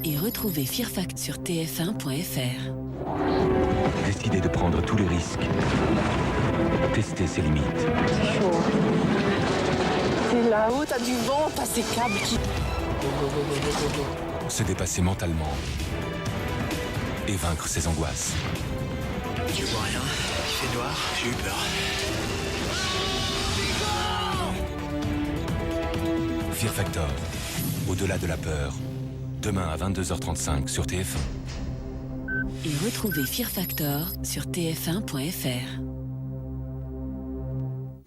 Et retrouvez Fear Factor sur tf1.fr. Décider de prendre tous les risques. Tester ses limites. C'est chaud. T'es là-haut, t'as du vent, t'as ces câbles qui... Se dépasser mentalement. Et vaincre ses angoisses. Je vois rien, il fait noir, j'ai eu peur. Fear Factor. Au-delà de la peur. Demain à 22h35 sur TF1. Et retrouvez Fear Factor sur tf1.fr.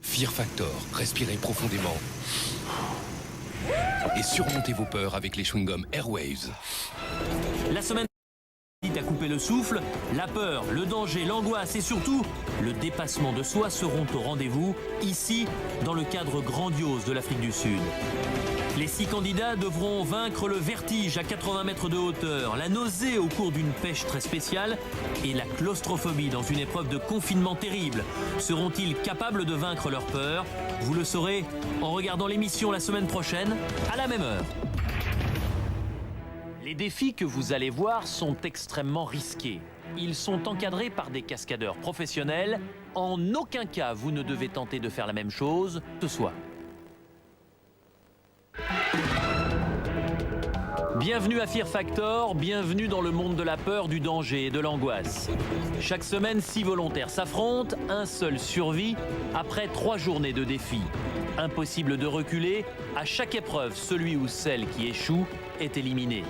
Fear Factor, respirez profondément. Et surmontez vos peurs avec les chewing-gums Airwaves. La semaine à couper le souffle, la peur, le danger, l'angoisse et surtout le dépassement de soi seront au rendez-vous, ici, dans le cadre grandiose de l'Afrique du Sud. Les 6 candidats devront vaincre le vertige à 80 mètres de hauteur, la nausée au cours d'une pêche très spéciale et la claustrophobie dans une épreuve de confinement terrible. Seront-ils capables de vaincre leur peur? Vous le saurez en regardant l'émission la semaine prochaine, à la même heure. Les défis que vous allez voir sont extrêmement risqués. Ils sont encadrés par des cascadeurs professionnels. En aucun cas, vous ne devez tenter de faire la même chose ce soir. Bienvenue à Fear Factor, bienvenue dans le monde de la peur, du danger et de l'angoisse. Chaque semaine, 6 volontaires s'affrontent, un seul survit après 3 journées de défis. Impossible de reculer, à chaque épreuve, celui ou celle qui échoue est éliminé.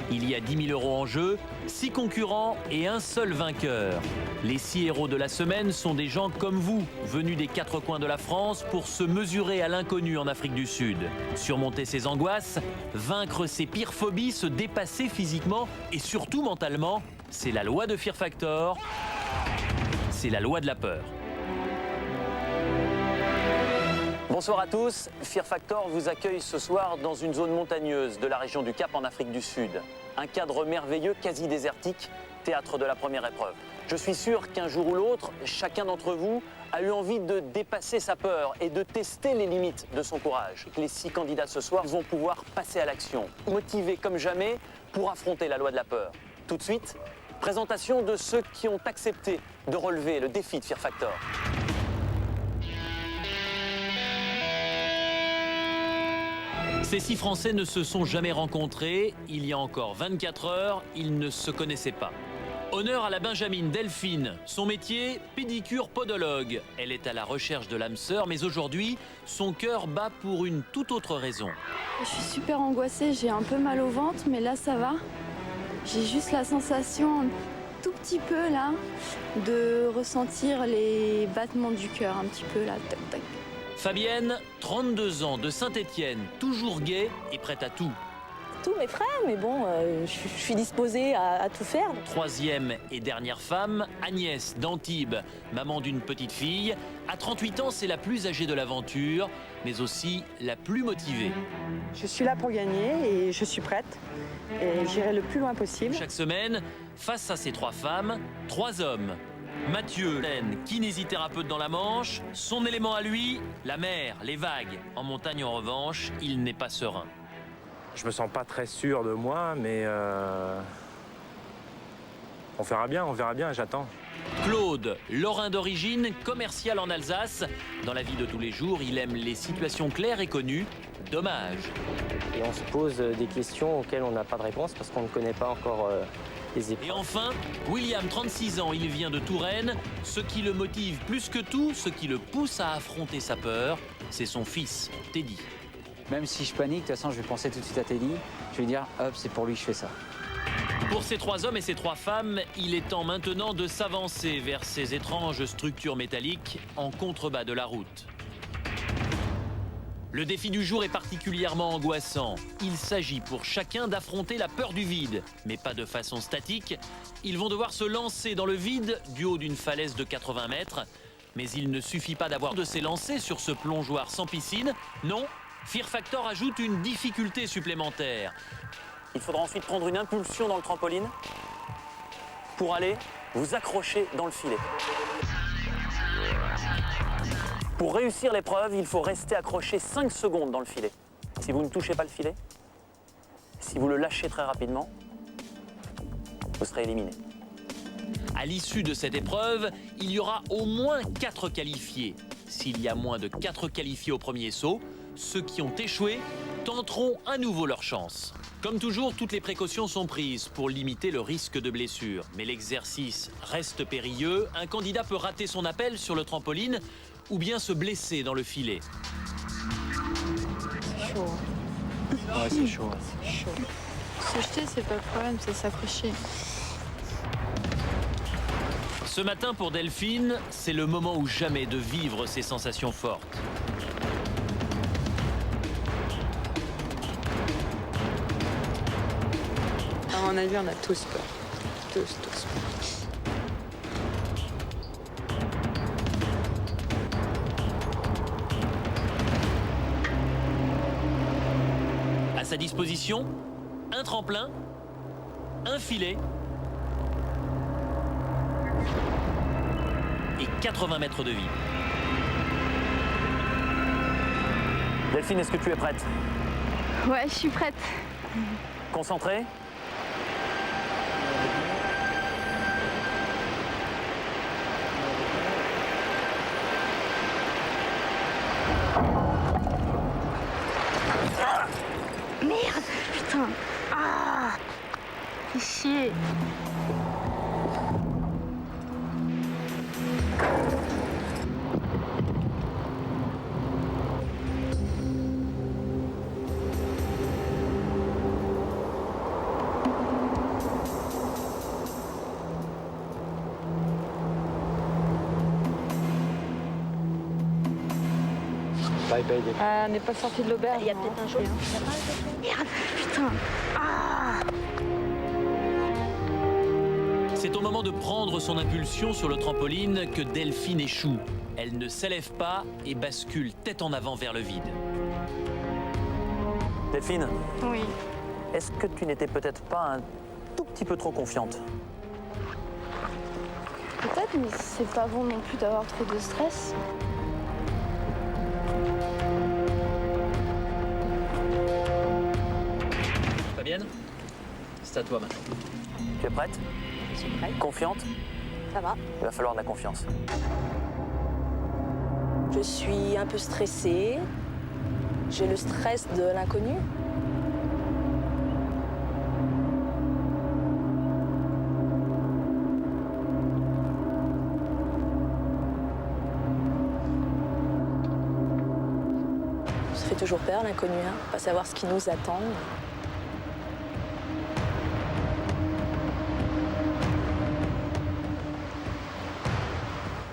Il y a 10 000 € en jeu, 6 concurrents et un seul vainqueur. Les 6 héros de la semaine sont des gens comme vous, venus des 4 coins de la France pour se mesurer à l'inconnu en Afrique du Sud. Surmonter ses angoisses, vaincre ses pires phobies, se dépasser physiquement et surtout mentalement, c'est la loi de Fear Factor, c'est la loi de la peur. Bonsoir à tous, Fear Factor vous accueille ce soir dans une zone montagneuse de la région du Cap en Afrique du Sud. Un cadre merveilleux, quasi désertique, théâtre de la première épreuve. Je suis sûr qu'un jour ou l'autre, chacun d'entre vous a eu envie de dépasser sa peur et de tester les limites de son courage. Les 6 candidats ce soir vont pouvoir passer à l'action, motivés comme jamais pour affronter la loi de la peur. Tout de suite, présentation de ceux qui ont accepté de relever le défi de Fear Factor. Ces 6 Français ne se sont jamais rencontrés. Il y a encore 24 heures, ils ne se connaissaient pas. Honneur à la Benjamine Delphine. Son métier, pédicure podologue. Elle est à la recherche de l'âme sœur, mais aujourd'hui, son cœur bat pour une toute autre raison. Je suis super angoissée, j'ai un peu mal au ventre, mais là ça va. J'ai juste la sensation, un tout petit peu là, de ressentir les battements du cœur, un petit peu là, tac tac. Fabienne, 32 ans, de Saint-Étienne, toujours gaie et prête à tout. Tous mes frères, mais bon, je suis disposée à tout faire. 3e et dernière femme, Agnès d'Antibes, maman d'une petite fille. À 38 ans, c'est la plus âgée de l'aventure, mais aussi la plus motivée. Je suis là pour gagner et je suis prête. Et j'irai le plus loin possible. Chaque semaine, face à ces 3 femmes, 3 hommes. Mathieu, kinésithérapeute dans la Manche, son élément à lui, la mer, les vagues. En montagne, en revanche, il n'est pas serein. Je me sens pas très sûr de moi, mais on verra bien, j'attends. Claude, lorrain d'origine, commercial en Alsace. Dans la vie de tous les jours, il aime les situations claires et connues. Dommage. Et on se pose des questions auxquelles on n'a pas de réponse parce qu'on ne connaît pas encore les épreuves. Et enfin, William, 36 ans, il vient de Touraine. Ce qui le motive plus que tout, ce qui le pousse à affronter sa peur, c'est son fils, Teddy. Même si je panique, de toute façon, je vais penser tout de suite à Teddy. Je vais dire, hop, c'est pour lui que je fais ça. Pour ces 3 hommes et ces 3 femmes, il est temps maintenant de s'avancer vers ces étranges structures métalliques en contrebas de la route. Le défi du jour est particulièrement angoissant. Il s'agit pour chacun d'affronter la peur du vide, mais pas de façon statique. Ils vont devoir se lancer dans le vide du haut d'une falaise de 80 mètres. Mais il ne suffit pas d'avoir de s'élancer sur ce plongeoir sans piscine. Non, Fear Factor ajoute une difficulté supplémentaire. Il faudra ensuite prendre une impulsion dans le trampoline pour aller vous accrocher dans le filet. Pour réussir l'épreuve, il faut rester accroché 5 secondes dans le filet. Si vous ne touchez pas le filet, Si vous le lâchez très rapidement, vous serez éliminé. À l'issue de cette épreuve, il y aura au moins 4 qualifiés. S'il y a moins de 4 qualifiés au premier saut, ceux qui ont échoué tenteront à nouveau leur chance. Comme toujours, toutes les précautions sont prises pour limiter le risque de blessure. Mais l'exercice reste périlleux. Un candidat peut rater son appel sur le trampoline ou bien se blesser dans le filet. C'est chaud. Ouais, c'est chaud. C'est chaud. Se jeter, c'est pas le problème, c'est s'accrocher. Ce matin, pour Delphine, c'est le moment ou jamais de vivre ces sensations fortes. À mon avis, on a tous peur. Tous peur. À sa disposition, un tremplin, un filet et 80 mètres de vide. Delphine, est-ce que tu es prête? Ouais, je suis prête. Concentrée? Merde, putain. Ah, fais chier. Bye bye. On n'est pas sorti de l'auberge. Il y a peut-être un jour. Merde, putain. Ah. C'est au moment de prendre son impulsion sur le trampoline que Delphine échoue. Elle ne s'élève pas et bascule tête en avant vers le vide. Delphine, Oui. est-ce que tu n'étais peut-être pas un tout petit peu trop confiante? Peut-être, mais c'est pas bon non plus d'avoir trop de stress. Fabienne, c'est à toi maintenant. Tu es prête? Je suis prête. Confiante? Ça va. Il va falloir de la confiance. Je suis un peu stressée. J'ai le stress de l'inconnu. Ça fait toujours peur, l'inconnu, hein. Pas savoir ce qui nous attend.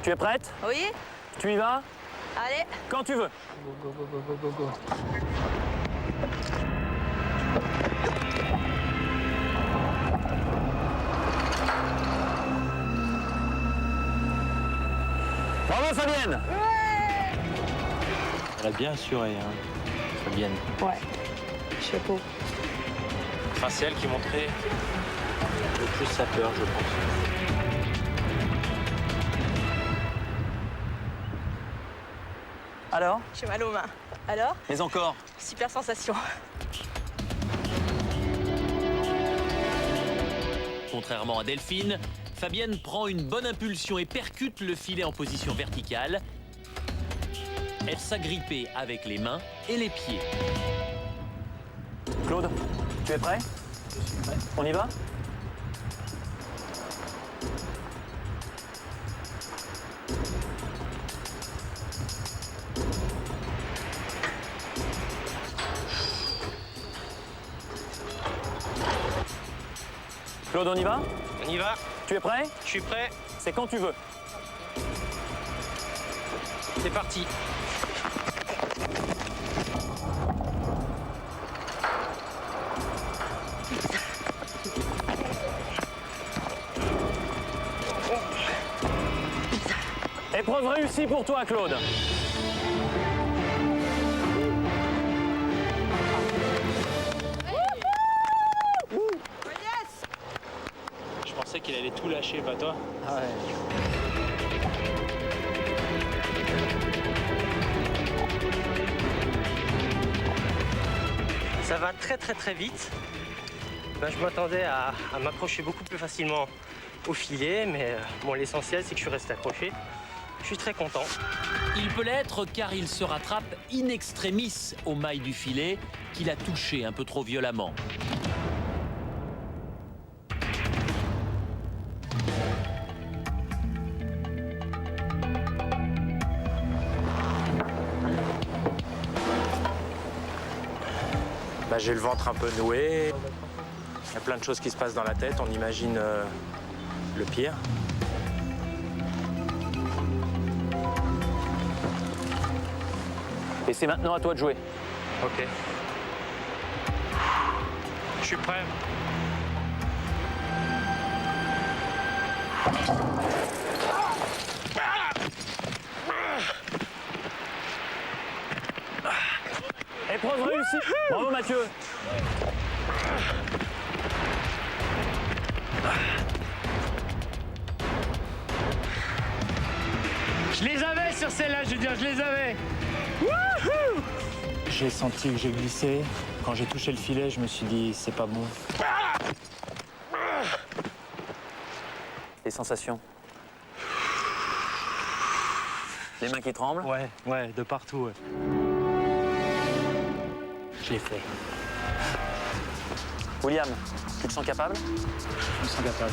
Tu es prête? Oui. Tu y vas? Allez. Quand tu veux. Bravo Fabienne! Elle a bien assuré, hein, Fabienne. Ouais. Chapeau. Enfin, c'est elle qui montrait le plus sa peur, je pense. Alors? J'ai mal aux mains. Alors? Mais encore? Super sensation. Contrairement à Delphine, Fabienne prend une bonne impulsion et percute le filet en position verticale. Elle s'agrippe avec les mains et les pieds. Claude, tu es prêt? Je suis prêt. On y va? Claude, on y va? On y va? Tu es prêt? Je suis prêt. C'est quand tu veux. C'est parti. Épreuve réussie pour toi, Claude. Je pensais qu'il allait tout lâcher, pas toi? Ah ouais. Ça va très vite. Ben, je m'attendais à m'accrocher beaucoup plus facilement au filet, mais bon, l'essentiel c'est que je suis resté accroché. Je suis très content. Il peut l'être car il se rattrape in extremis aux mailles du filet qu'il a touché un peu trop violemment. Bah, j'ai le ventre un peu noué. Il y a plein de choses qui se passent dans la tête. On imagine le pire. Et c'est maintenant à toi de jouer. Ok. Je suis prêt. Épreuve réussie. Bravo Mathieu. Je les avais sur celle-là, je veux dire, je les avais. Wouhou! J'ai senti que j'ai glissé. Quand j'ai touché le filet, je me suis dit, c'est pas bon. Les sensations? Les mains qui tremblent? Ouais, de partout, ouais. Je l'ai fait. William, tu te sens capable? Je me sens capable.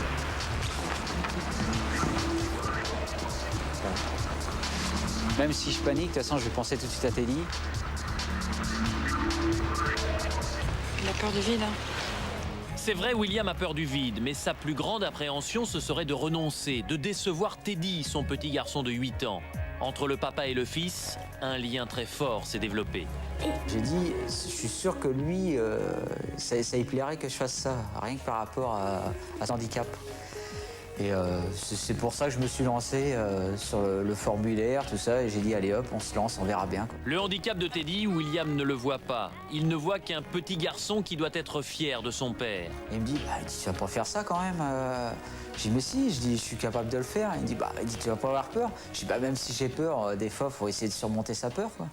Même si je panique, de toute façon, je vais penser tout de suite à Teddy. Il a peur du vide, hein. C'est vrai, William a peur du vide, mais sa plus grande appréhension, ce serait de renoncer, de décevoir Teddy, son petit garçon de 8 ans. Entre le papa et le fils, un lien très fort s'est développé. J'ai dit, je suis sûr que lui, ça lui plairait que je fasse ça, rien que par rapport à son handicap. Et c'est pour ça que je me suis lancé sur le formulaire, tout ça, et j'ai dit, allez hop, on se lance, on verra bien, quoi. Le handicap de Teddy, William ne le voit pas. Il ne voit qu'un petit garçon qui doit être fier de son père. Et il me dit, tu vas pas faire ça quand même. Je dis, mais si, je suis capable de le faire. Il me dit, tu vas pas avoir peur. Je dis, même si j'ai peur, des fois, il faut essayer de surmonter sa peur, quoi.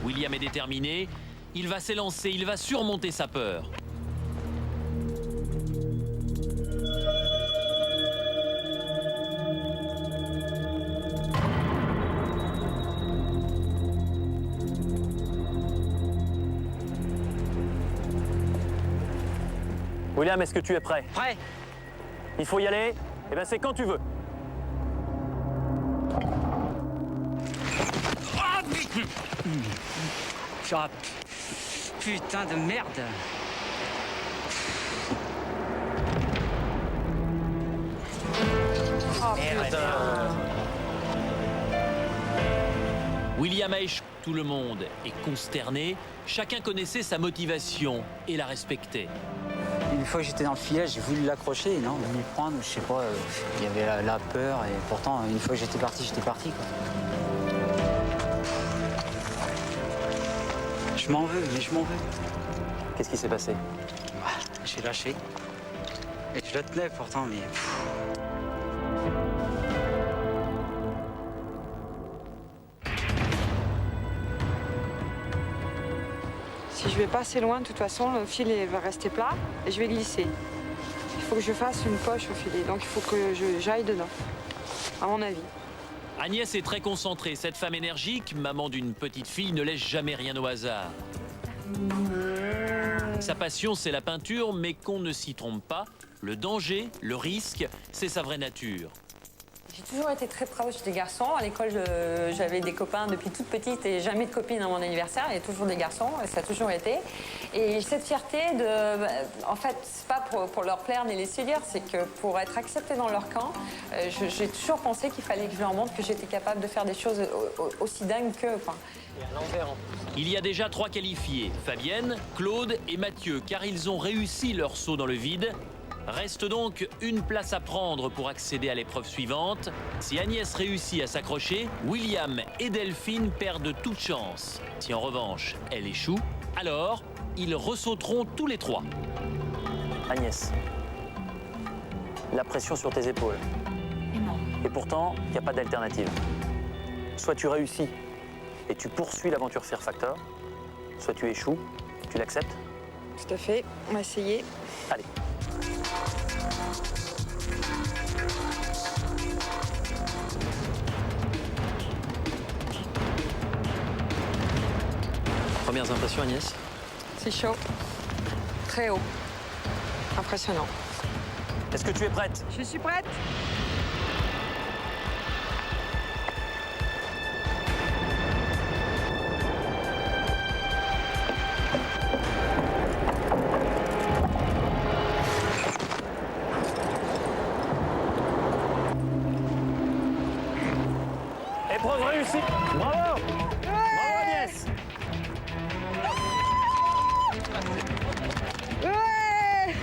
William est déterminé, il va s'élancer, il va surmonter sa peur. William, est-ce que tu es prêt? Prêt? Il faut y aller? Eh bien, c'est quand tu veux. Putain de merde! Oh, putain. William a échoué. Tout le monde est consterné. Chacun connaissait sa motivation et la respectait. Une fois que j'étais dans le filet, j'ai voulu l'accrocher, non, m'y prendre, je sais pas, il y avait la peur, et pourtant, une fois que j'étais parti, quoi. Je m'en veux, mais je m'en veux. Qu'est-ce qui s'est passé? J'ai lâché. Et je le tenais pourtant, mais... Si je vais pas assez loin, de toute façon, le filet va rester plat et je vais glisser. Il faut que je fasse une poche au filet, donc il faut que j'aille dedans, à mon avis. Agnès est très concentrée. Cette femme énergique, maman d'une petite fille, ne laisse jamais rien au hasard. Sa passion, c'est la peinture, mais qu'on ne s'y trompe pas. Le danger, le risque, c'est sa vraie nature. J'ai toujours été très proche des garçons. À l'école, j'avais des copains depuis toute petite et jamais de copines à mon anniversaire. Il y a toujours des garçons, et ça a toujours été. Et cette fierté en fait, c'est pas pour leur plaire ni les séduire, c'est que pour être acceptée dans leur camp, j'ai toujours pensé qu'il fallait que je leur montre que j'étais capable de faire des choses aussi dingues qu'eux, quoi. Il y a déjà 3 qualifiés, Fabienne, Claude et Mathieu, car ils ont réussi leur saut dans le vide. Reste donc une place à prendre pour accéder à l'épreuve suivante. Si Agnès réussit à s'accrocher, William et Delphine perdent toute chance. Si en revanche, elle échoue, alors ils ressauteront tous les 3. Agnès, la pression sur tes épaules. Et pourtant, il n'y a pas d'alternative. Soit tu réussis et tu poursuis l'aventure Fear Factor, soit tu échoues Tu l'acceptes? Tout à fait, on va essayer. Allez. Premières impressions, Agnès? C'est chaud, très haut, impressionnant. Est-ce que tu es prête? Je suis prête. Épreuve réussie. Bravo. Bravo Agnès. Ouais.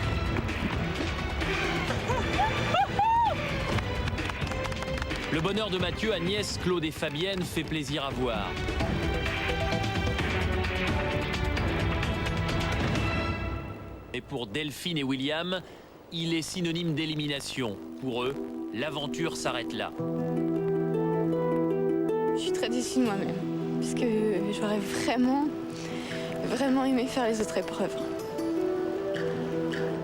Le bonheur de Mathieu, Agnès, Claude et Fabienne fait plaisir à voir. Et pour Delphine et William, il est synonyme d'élimination. Pour eux, l'aventure s'arrête là. Je suis très déçue de moi-même, puisque j'aurais vraiment aimé faire les autres épreuves.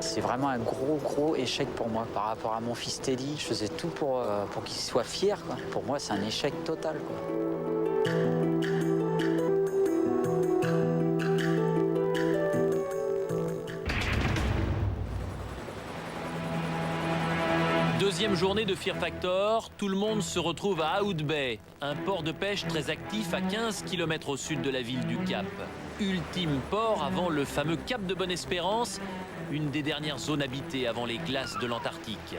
C'est vraiment un gros échec pour moi par rapport à mon fils Teddy. Je faisais tout pour qu'il soit fier, quoi. Pour moi, c'est un échec total, quoi. Deuxième journée de Fear Factor, tout le monde se retrouve à Out Bay, un port de pêche très actif à 15 km au sud de la ville du Cap. Ultime port avant le fameux Cap de Bonne-Espérance, une des dernières zones habitées avant les glaces de l'Antarctique.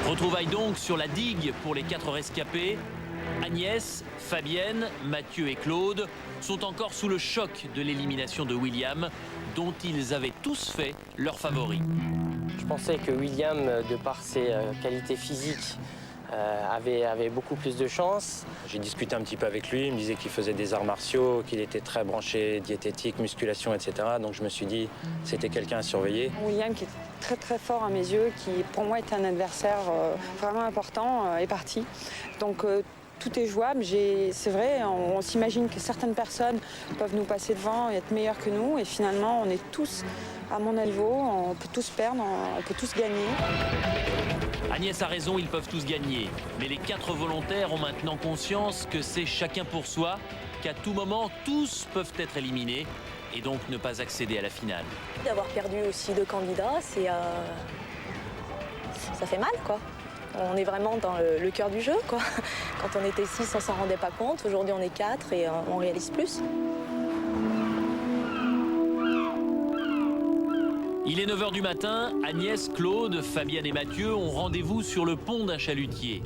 Retrouvailles donc sur la digue pour les 4 rescapés. Agnès, Fabienne, Mathieu et Claude sont encore sous le choc de l'élimination de William, dont ils avaient tous fait leur favori. Je pensais que William, de par ses qualités physiques, avait beaucoup plus de chance. J'ai discuté un petit peu avec lui, il me disait qu'il faisait des arts martiaux, qu'il était très branché diététique, musculation, etc. Donc je me suis dit, c'était quelqu'un à surveiller. William, qui est très fort à mes yeux, qui pour moi était un adversaire vraiment important, est parti. Donc tout est jouable. C'est vrai, on s'imagine que certaines personnes peuvent nous passer devant et être meilleures que nous. Et finalement, on est tous à mon niveau, on peut tous perdre, on peut tous gagner. Agnès a raison, ils peuvent tous gagner. Mais les 4 volontaires ont maintenant conscience que c'est chacun pour soi, qu'à tout moment, tous peuvent être éliminés et donc ne pas accéder à la finale. D'avoir perdu aussi 2 candidats, ça fait mal, quoi. On est vraiment dans le cœur du jeu, quoi. Quand on était 6, on s'en rendait pas compte. Aujourd'hui, on est 4 et on réalise plus. Il est 9h du matin, Agnès, Claude, Fabienne et Mathieu ont rendez-vous sur le pont d'un chalutier.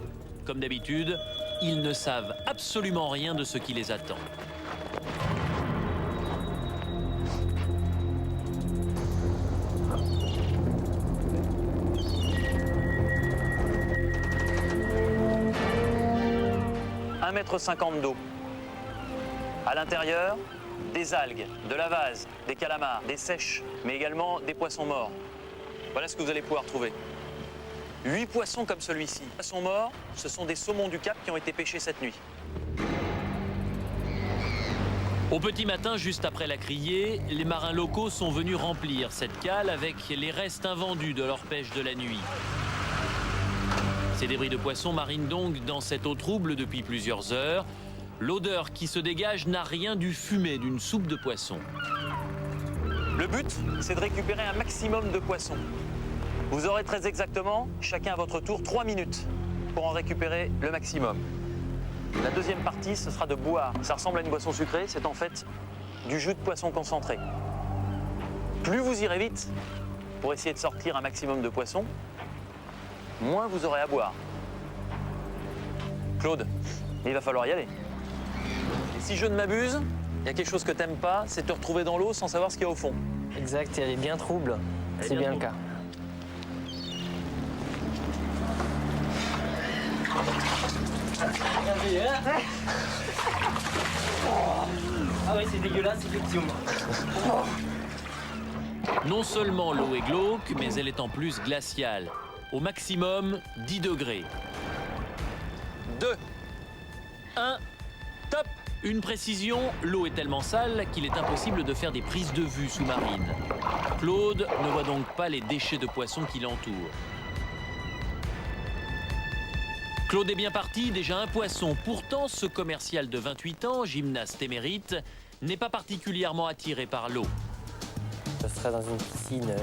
Comme d'habitude, ils ne savent absolument rien de ce qui les attend. « 1,50 m d'eau. À l'intérieur, des algues, de la vase, des calamars, des seiches, mais également des poissons morts. Voilà ce que vous allez pouvoir trouver. 8 poissons comme celui-ci. Les poissons morts, ce sont des saumons du Cap qui ont été pêchés cette nuit. Au petit matin, juste après la criée, les marins locaux sont venus remplir cette cale avec les restes invendus de leur pêche de la nuit. Ces débris de poissons marinent donc dans cette eau trouble depuis plusieurs heures. L'odeur qui se dégage n'a rien du fumet d'une soupe de poisson. Le but, c'est de récupérer un maximum de poissons. Vous aurez très exactement, chacun à votre tour, 3 minutes pour en récupérer le maximum. La deuxième partie, ce sera de boire. Ça ressemble à une boisson sucrée, c'est en fait du jus de poisson concentré. Plus vous irez vite pour essayer de sortir un maximum de poissons, moins vous aurez à boire. Claude, il va falloir y aller. Et si je ne m'abuse, il y a quelque chose que t'aimes pas, c'est te retrouver dans l'eau sans savoir ce qu'il y a au fond. Exact, elle est bien trouble. C'est bien le cas. Ah ouais, c'est dégueulasse, effectivement. Non seulement l'eau est glauque, mais elle est en plus glaciale. Au maximum, 10 degrés. 2, 1, top. Une précision, l'eau est tellement sale qu'il est impossible de faire des prises de vue sous-marines. Claude ne voit donc pas les déchets de poissons qui l'entourent. Claude est bien parti, déjà un poisson. Pourtant, ce commercial de 28 ans, gymnaste émérite, n'est pas particulièrement attiré par l'eau. Je serai dans une piscine,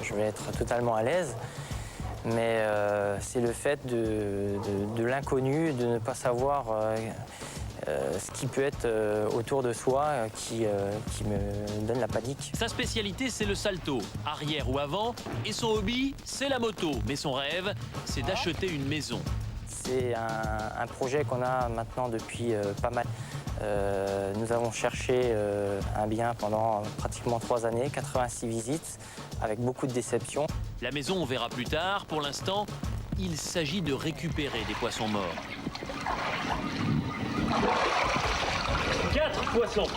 je vais être totalement à l'aise. Mais c'est le fait de l'inconnu, de ne pas savoir ce qui peut être autour de soi qui me donne la panique. Sa spécialité, c'est le salto, arrière ou avant, et son hobby, c'est la moto. Mais son rêve, c'est d'acheter une maison. C'est un projet qu'on a maintenant depuis pas mal. Nous avons cherché un bien pendant pratiquement 3 années, 86 visites, avec beaucoup de déceptions. La maison, on verra plus tard. Pour l'instant, il s'agit de récupérer des poissons morts. 4 poissons.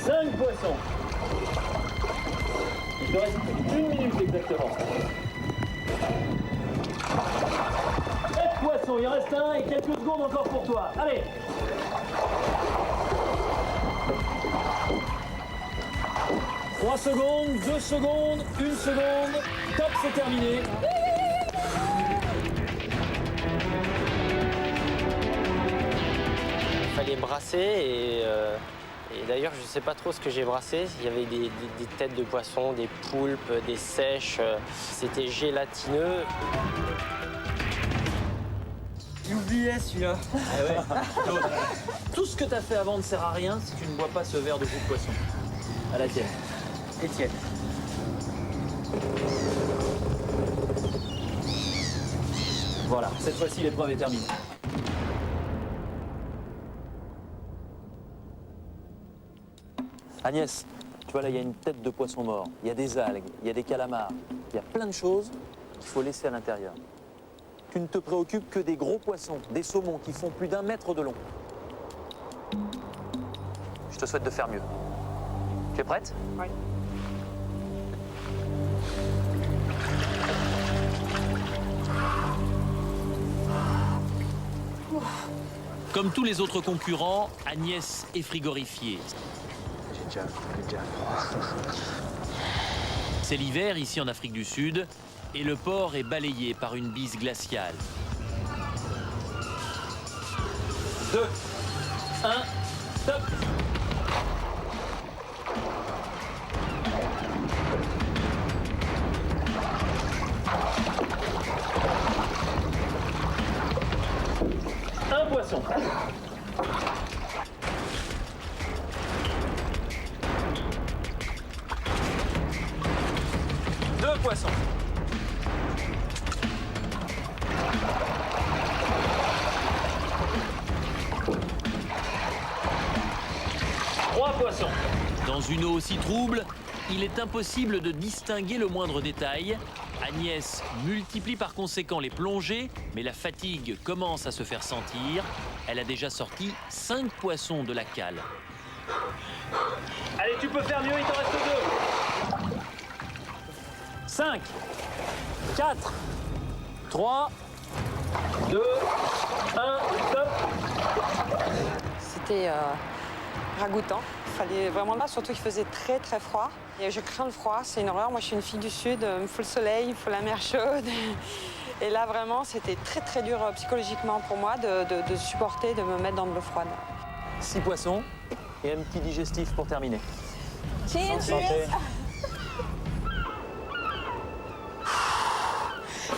5 poissons. Il te reste 1 minute exactement. 7 poissons, il en reste un et quelques secondes encore pour toi. Allez. « 3 secondes, 2 secondes, 1 seconde. Top, c'est terminé. Il fallait brasser et d'ailleurs, je ne sais pas trop ce que j'ai brassé. Il y avait des têtes de poisson, des poulpes, des sèches. C'était gélatineux. J'ai oublié celui-là. Tout ce que tu as fait avant ne sert à rien si tu ne bois pas ce verre de jus de poisson. À la tienne. Et tienne. Voilà, cette fois-ci l'épreuve est terminée. Agnès, tu vois là, il y a une tête de poisson mort, il y a des algues, il y a des calamars, il y a plein de choses qu'il faut laisser à l'intérieur. Tu ne te préoccupes que des gros poissons, des saumons qui font plus d'1 mètre de long. Je te souhaite de faire mieux. Tu es prête? Oui. Comme tous les autres concurrents, Agnès est frigorifiée. J'ai déjà froid. C'est l'hiver ici en Afrique du Sud et le port est balayé par une bise glaciale. 2, 1, top! Un poisson. Deux poissons. Trois poissons. Dans une eau aussi trouble, il est impossible de distinguer le moindre détail. Agnès multiplie par conséquent les plongées, mais la fatigue commence à se faire sentir. Elle a déjà sorti 5 poissons de la cale. Allez, tu peux faire mieux, il t'en reste 2. 5, 4, 3, 2, 1, stop. C'était ragoûtant. Il fallait vraiment là, surtout qu'il faisait très très froid. Et je crains le froid, c'est une horreur. Moi je suis une fille du Sud, il me faut le soleil, il me faut la mer chaude. Et là vraiment c'était très très dur psychologiquement pour moi de supporter, de me mettre dans de l'eau froide. 6 poissons et un petit digestif pour terminer. Cheers. Santé.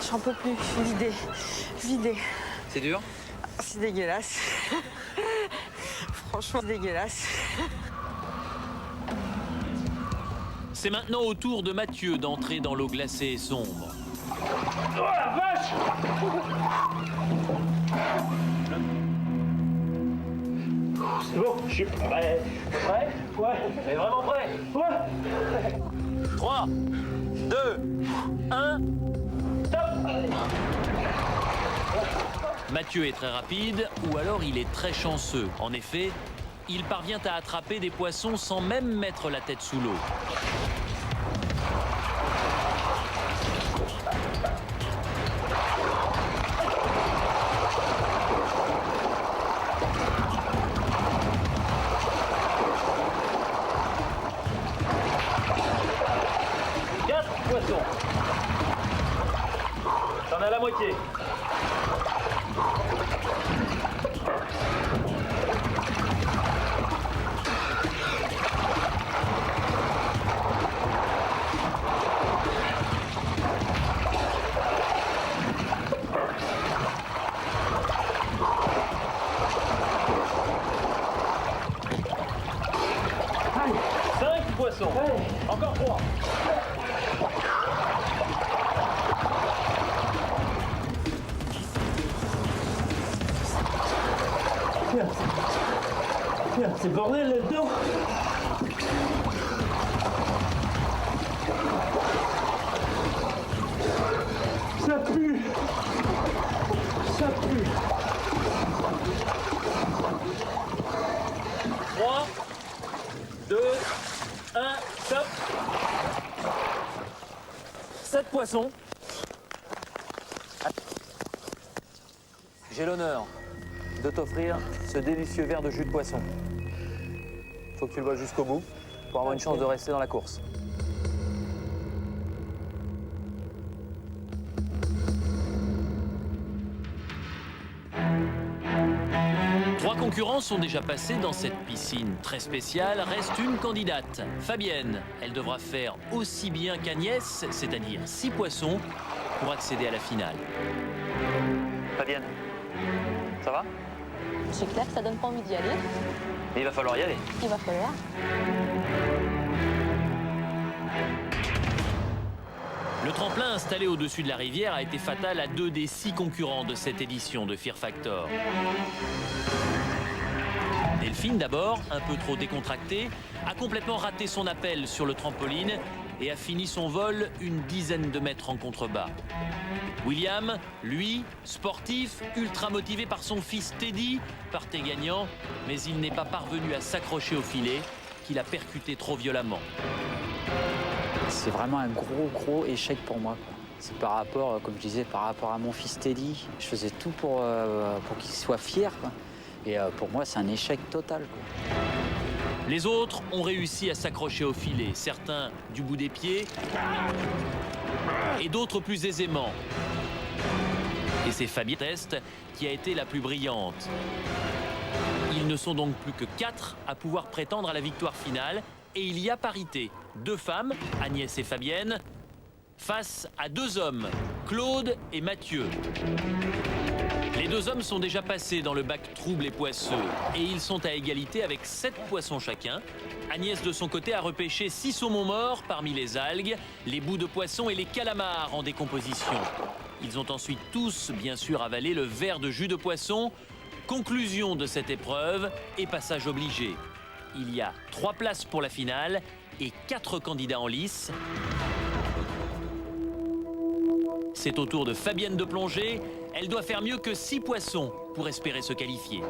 J'en peux plus, je suis vidée. C'est dur? C'est dégueulasse. Franchement dégueulasse. C'est maintenant au tour de Mathieu d'entrer dans l'eau glacée et sombre. Oh la vache! C'est bon, je suis prêt. Prêt? Ouais. T'es vraiment prêt? Ouais. 3, 2, 1, stop! Mathieu est très rapide, ou alors il est très chanceux. En effet, il parvient à attraper des poissons sans même mettre la tête sous l'eau. Merde, c'est bordel là-dedans. Ça pue. Ça pue. 3, 2, 1, stop. 7 poissons. J'ai l'honneur de t'offrir ce délicieux verre de jus de poisson. Faut que tu le boives jusqu'au bout pour avoir une chance de rester dans la course. Trois concurrents sont déjà passés dans cette piscine très spéciale. Reste une candidate, Fabienne. Elle devra faire aussi bien qu'Agnès, c'est-à-dire 6 poissons, pour accéder à la finale. Fabienne, ça va? C'est clair que ça donne pas envie d'y aller. Mais il va falloir y aller. Il va falloir. Le tremplin installé au-dessus de la rivière a été fatal à 2 des 6 concurrents de cette édition de Fear Factor. Delphine, d'abord, un peu trop décontractée, a complètement raté son appel sur le trampoline et a fini son vol une dizaine de mètres en contrebas. William, lui, sportif, ultra motivé par son fils Teddy, partait gagnant, mais il n'est pas parvenu à s'accrocher au filet, qu'il a percuté trop violemment. C'est vraiment un gros échec pour moi, quoi. C'est par rapport, comme je disais, par rapport à mon fils Teddy. Je faisais tout pour qu'il soit fier, quoi. Et pour moi, c'est un échec total, quoi. Les autres ont réussi à s'accrocher au filet, certains du bout des pieds et d'autres plus aisément. Et c'est Fabienne Test qui a été la plus brillante. Ils ne sont donc plus que 4 à pouvoir prétendre à la victoire finale et il y a parité. 2 femmes, Agnès et Fabienne, face à 2 hommes, Claude et Mathieu. Les 2 hommes sont déjà passés dans le bac trouble et poisseux et ils sont à égalité avec 7 poissons chacun. Agnès de son côté a repêché 6 saumons morts parmi les algues, les bouts de poisson et les calamars en décomposition. Ils ont ensuite tous, bien sûr, avalé le verre de jus de poisson. Conclusion de cette épreuve et passage obligé. Il y a 3 places pour la finale et 4 candidats en lice. C'est au tour de Fabienne de plonger. Elle doit faire mieux que 6 poissons pour espérer se qualifier.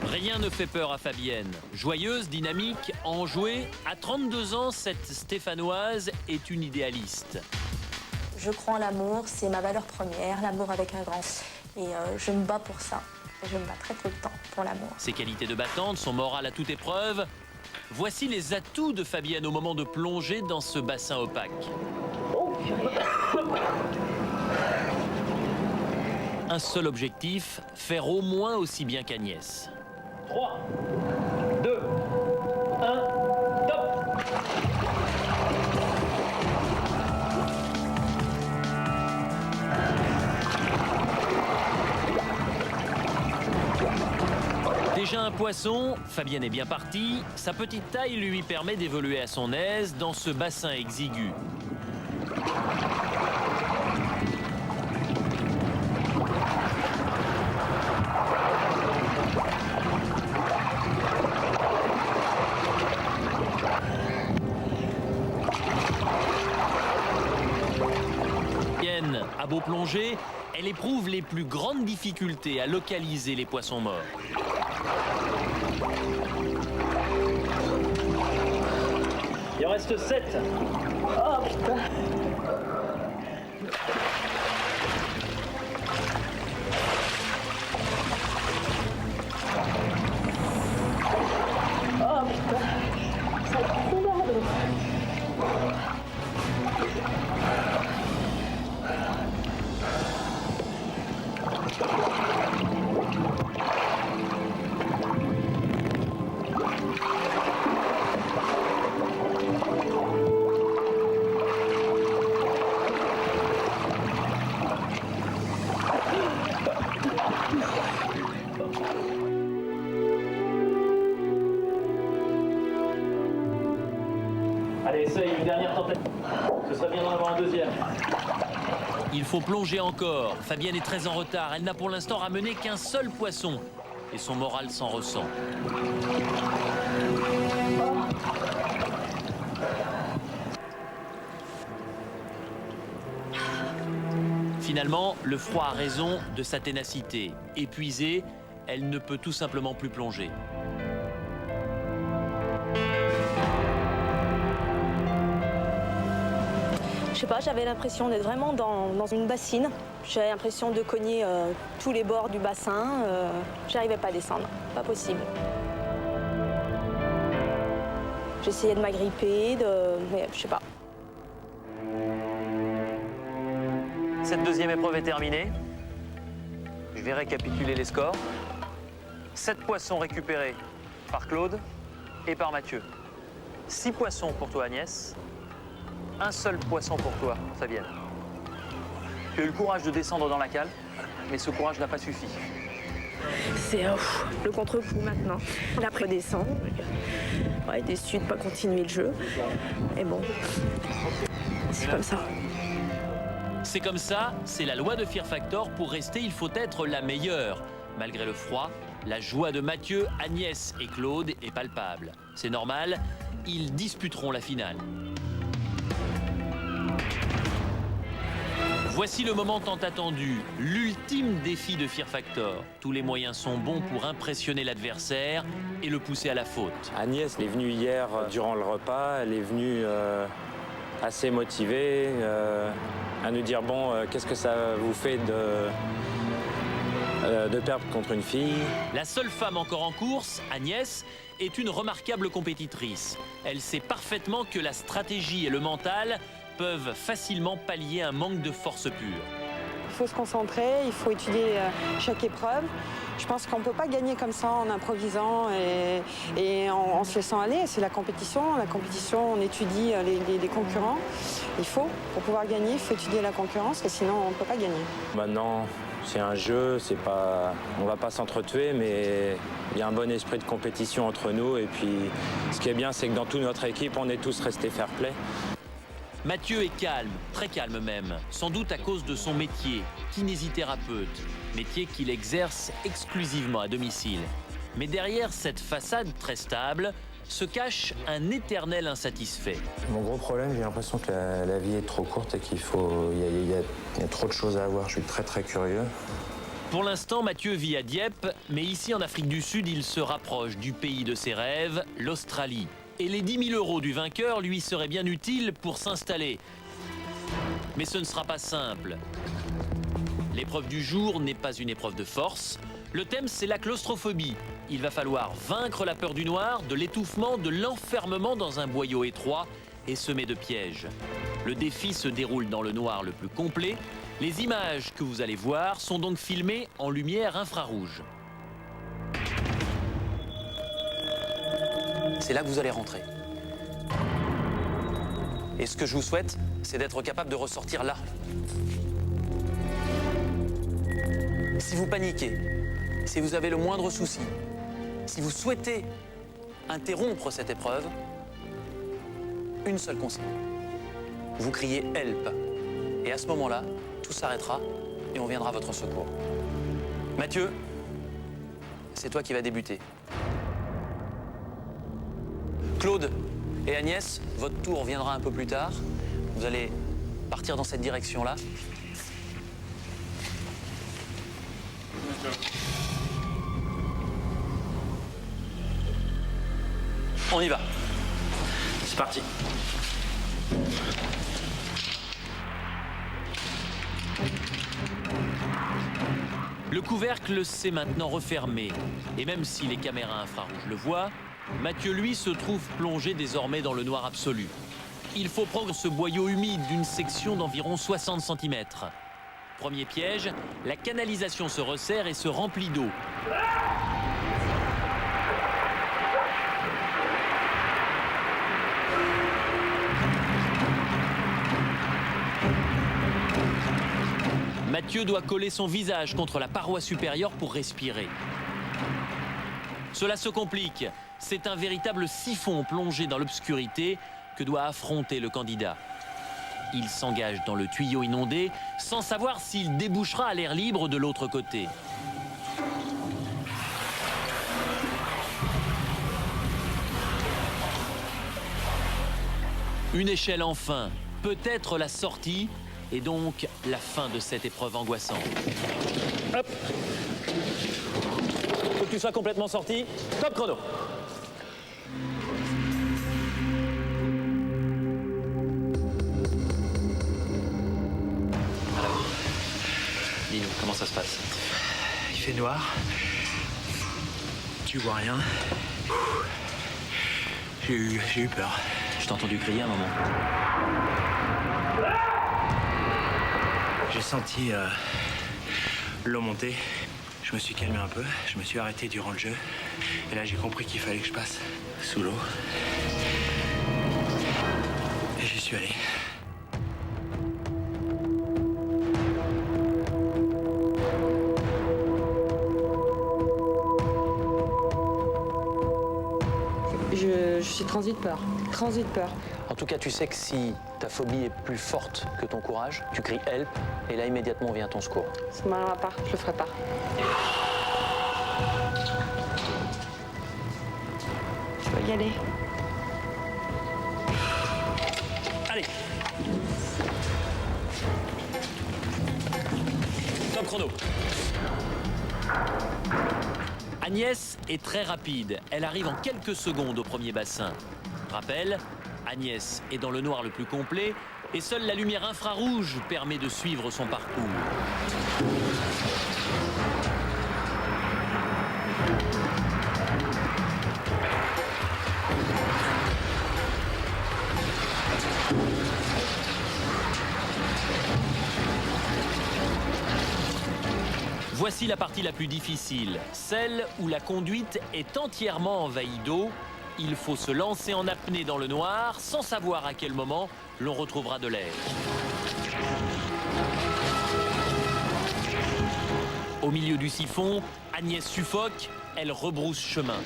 Rien ne fait peur à Fabienne. Joyeuse, dynamique, enjouée, à 32 ans, cette Stéphanoise est une idéaliste. Je crois en l'amour, c'est ma valeur première, l'amour avec un grand. Et je me bats pour ça. Je me battrai tout le temps pour l'amour. Ses qualités de battante, son moral à toute épreuve. Voici les atouts de Fabienne au moment de plonger dans ce bassin opaque. Un seul objectif, faire au moins aussi bien qu'Agnès. 3, 2, 1, top! Déjà un poisson, Fabienne est bien partie. Sa petite taille lui permet d'évoluer à son aise dans ce bassin exigu. Fabienne a beau plonger, elle éprouve les plus grandes difficultés à localiser les poissons morts. Il en reste 7. Oh putain. Oh putain. Ça va trop bordel. Allez, essaye une dernière tentative. Ce serait bien d'en avoir un deuxième. Il faut plonger encore. Fabienne est très en retard. Elle n'a pour l'instant ramené qu'un seul poisson. Et son moral s'en ressent. Finalement, le froid a raison de sa ténacité. Épuisée, elle ne peut tout simplement plus plonger. Je sais pas, j'avais l'impression d'être vraiment dans une bassine. J'avais l'impression de cogner tous les bords du bassin. J'arrivais pas à descendre, pas possible. J'essayais de m'agripper, mais je sais pas. Cette deuxième épreuve est terminée. Je vais récapituler les scores. 7 poissons récupérés par Claude et par Mathieu. 6 poissons pour toi, Agnès. Un seul poisson pour toi, Fabienne. Tu as eu le courage de descendre dans la cale, mais ce courage n'a pas suffi. C'est le contre-coup maintenant. On a pris descendre. Ouais, déçu de ne pas continuer le jeu. Et bon, c'est comme ça. C'est comme ça, c'est la loi de Fear Factor. Pour rester, il faut être la meilleure. Malgré le froid, la joie de Mathieu, Agnès et Claude est palpable. C'est normal, ils disputeront la finale. Voici le moment tant attendu, l'ultime défi de Fear Factor. Tous les moyens sont bons pour impressionner l'adversaire et le pousser à la faute. Agnès est venue hier durant le repas, elle est venue assez motivée, à nous dire bon, qu'est-ce que ça vous fait de perdre contre une fille. La seule femme encore en course, Agnès, est une remarquable compétitrice. Elle sait parfaitement que la stratégie et le mental peuvent facilement pallier un manque de force pure. Il faut se concentrer, il faut étudier chaque épreuve. Je pense qu'on ne peut pas gagner comme ça en improvisant et en se laissant aller. C'est la compétition. La compétition, on étudie les concurrents. Pour pouvoir gagner, il faut étudier la concurrence, et sinon on ne peut pas gagner. Maintenant, c'est un jeu, on ne va pas s'entretuer, mais il y a un bon esprit de compétition entre nous. Et puis, ce qui est bien, c'est que dans toute notre équipe, on est tous restés fair-play. Mathieu est calme, très calme même, sans doute à cause de son métier, kinésithérapeute, métier qu'il exerce exclusivement à domicile. Mais derrière cette façade très stable se cache un éternel insatisfait. Mon gros problème, j'ai l'impression que la vie est trop courte et qu'il y a trop de choses à voir. Je suis très très curieux. Pour l'instant, Mathieu vit à Dieppe, mais ici en Afrique du Sud, il se rapproche du pays de ses rêves, l'Australie. Et les 10 000 € du vainqueur lui seraient bien utiles pour s'installer. Mais ce ne sera pas simple. L'épreuve du jour n'est pas une épreuve de force. Le thème, c'est la claustrophobie. Il va falloir vaincre la peur du noir, de l'étouffement, de l'enfermement dans un boyau étroit et semé de pièges. Le défi se déroule dans le noir le plus complet. Les images que vous allez voir sont donc filmées en lumière infrarouge. C'est là que vous allez rentrer. Et ce que je vous souhaite, c'est d'être capable de ressortir là. Si vous paniquez, si vous avez le moindre souci, si vous souhaitez interrompre cette épreuve, une seule consigne. Vous criez « Help ». Et à ce moment-là, tout s'arrêtera et on viendra à votre secours. Mathieu, c'est toi qui vas débuter. Claude et Agnès, votre tour viendra un peu plus tard. Vous allez partir dans cette direction-là. On y va. C'est parti. Le couvercle s'est maintenant refermé. Et même si les caméras infrarouges le voient, Mathieu, lui, se trouve plongé désormais dans le noir absolu. Il faut prendre ce boyau humide d'une section d'environ 60 cm. Premier piège, la canalisation se resserre et se remplit d'eau. Mathieu doit coller son visage contre la paroi supérieure pour respirer. Cela se complique. C'est un véritable siphon plongé dans l'obscurité que doit affronter le candidat. Il s'engage dans le tuyau inondé sans savoir s'il débouchera à l'air libre de l'autre côté. Une échelle enfin, peut-être la sortie et donc la fin de cette épreuve angoissante. Hop. Faut que tu sois complètement sorti. Top chrono. Alors, dis-nous, comment ça se passe? Il fait noir. Tu vois rien. J'ai eu peur. Je t'ai entendu crier un moment. J'ai senti l'eau monter. Je me suis calmé un peu. Je me suis arrêté durant le jeu. Et là, j'ai compris qu'il fallait que je passe sous l'eau. Et j'y suis allé. Je suis transit peur. Transit peur. En tout cas, tu sais que si ta phobie est plus forte que ton courage, tu cries help et là immédiatement vient ton secours. Ça ne m'arrivera pas, je le ferai pas. Je vais y aller. Allez. Top chrono. Agnès est très rapide. Elle arrive en quelques secondes au premier bassin. Rappel, Agnès est dans le noir le plus complet et seule la lumière infrarouge permet de suivre son parcours. Voici la partie la plus difficile, celle où la conduite est entièrement envahie d'eau. Il faut se lancer en apnée dans le noir sans savoir à quel moment l'on retrouvera de l'air. Au milieu du siphon, Agnès suffoque, elle rebrousse chemin.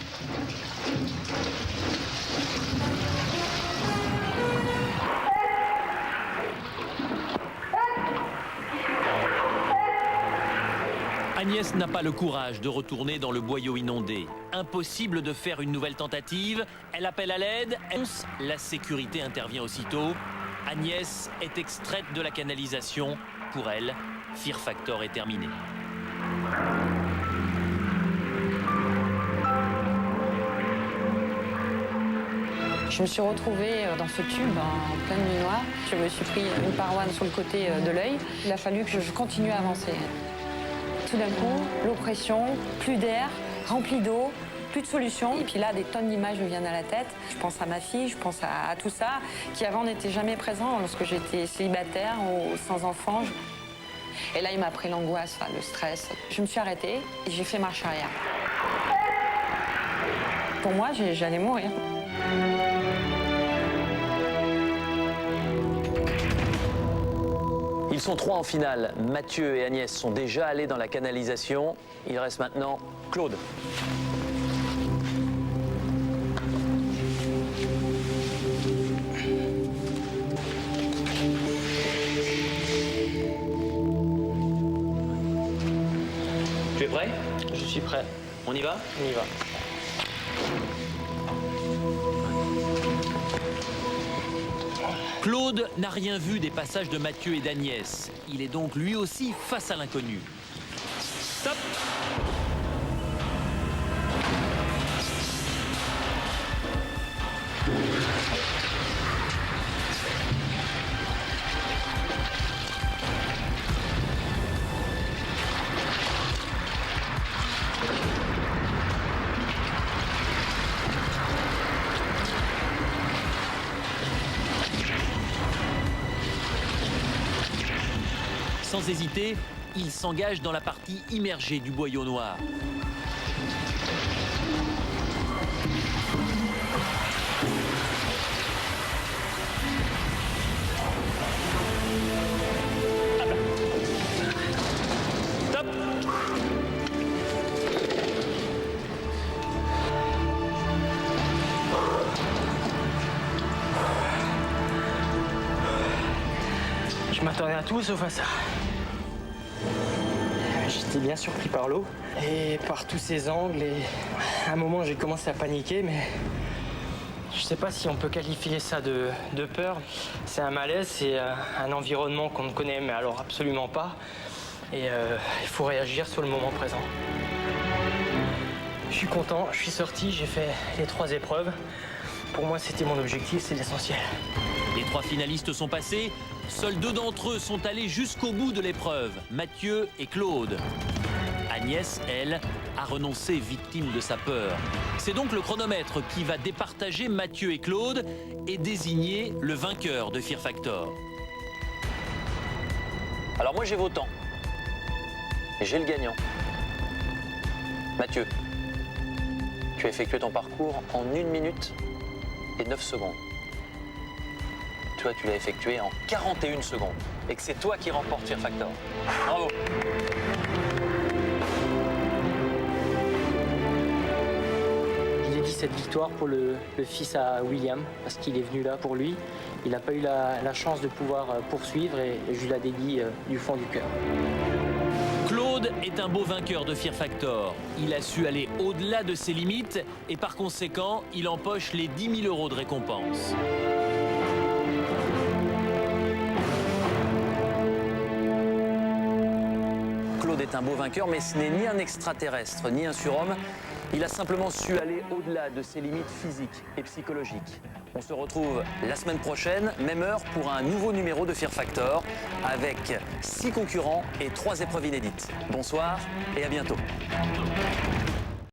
Agnès n'a pas le courage de retourner dans le boyau inondé. Impossible de faire une nouvelle tentative. Elle appelle à l'aide. La sécurité intervient aussitôt. Agnès est extraite de la canalisation. Pour elle, Fear Factor est terminé. Je me suis retrouvée dans ce tube en pleine nuit noire. Je me suis pris une paroi sur le côté de l'œil. Il a fallu que je continue à avancer. Tout d'un coup, l'oppression, plus d'air, rempli d'eau, plus de solution. Et puis là, des tonnes d'images me viennent à la tête. Je pense à ma fille, je pense à tout ça, qui avant n'était jamais présent lorsque j'étais célibataire ou sans enfant. Et là, il m'a pris l'angoisse, le stress. Je me suis arrêtée et j'ai fait marche arrière. Pour moi, j'allais mourir. Ils sont 3 en finale. Mathieu et Agnès sont déjà allés dans la canalisation. Il reste maintenant Claude. Tu es prêt? Je suis prêt. On y va? On y va. Claude n'a rien vu des passages de Mathieu et d'Agnès. Il est donc lui aussi face à l'inconnu. Stop! Sans hésiter, il s'engage dans la partie immergée du boyau noir. Top! m'attendais à tout sauf à ça. J'étais bien surpris par l'eau et par tous ces angles et à un moment j'ai commencé à paniquer mais je sais pas si on peut qualifier ça de peur. C'est un malaise, c'est un environnement qu'on ne connaît mais alors absolument pas et il faut réagir sur le moment présent. Je suis content, je suis sorti, j'ai fait les 3 épreuves. Pour moi c'était mon objectif, c'est l'essentiel. Les 3 finalistes sont passés. Seuls 2 d'entre eux sont allés jusqu'au bout de l'épreuve, Mathieu et Claude. Agnès, elle, a renoncé victime de sa peur. C'est donc le chronomètre qui va départager Mathieu et Claude et désigner le vainqueur de Fear Factor. Alors moi j'ai vos temps. Et j'ai le gagnant. Mathieu, tu as effectué ton parcours en 1 minute et 9 secondes. Toi, tu l'as effectué en 41 secondes. Et que c'est toi qui remporte Fear Factor. Bravo. Je dédie cette victoire pour le fils à William, parce qu'il est venu là pour lui. Il n'a pas eu la chance de pouvoir poursuivre et je la dédie du fond du cœur. Claude est un beau vainqueur de Fear Factor. Il a su aller au-delà de ses limites et par conséquent, il empoche les 10 000 € de récompense. Claude est un beau vainqueur, mais ce n'est ni un extraterrestre, ni un surhomme. Il a simplement su aller au-delà de ses limites physiques et psychologiques. On se retrouve la semaine prochaine, même heure, pour un nouveau numéro de Fear Factor, avec 6 concurrents et 3 épreuves inédites. Bonsoir et à bientôt.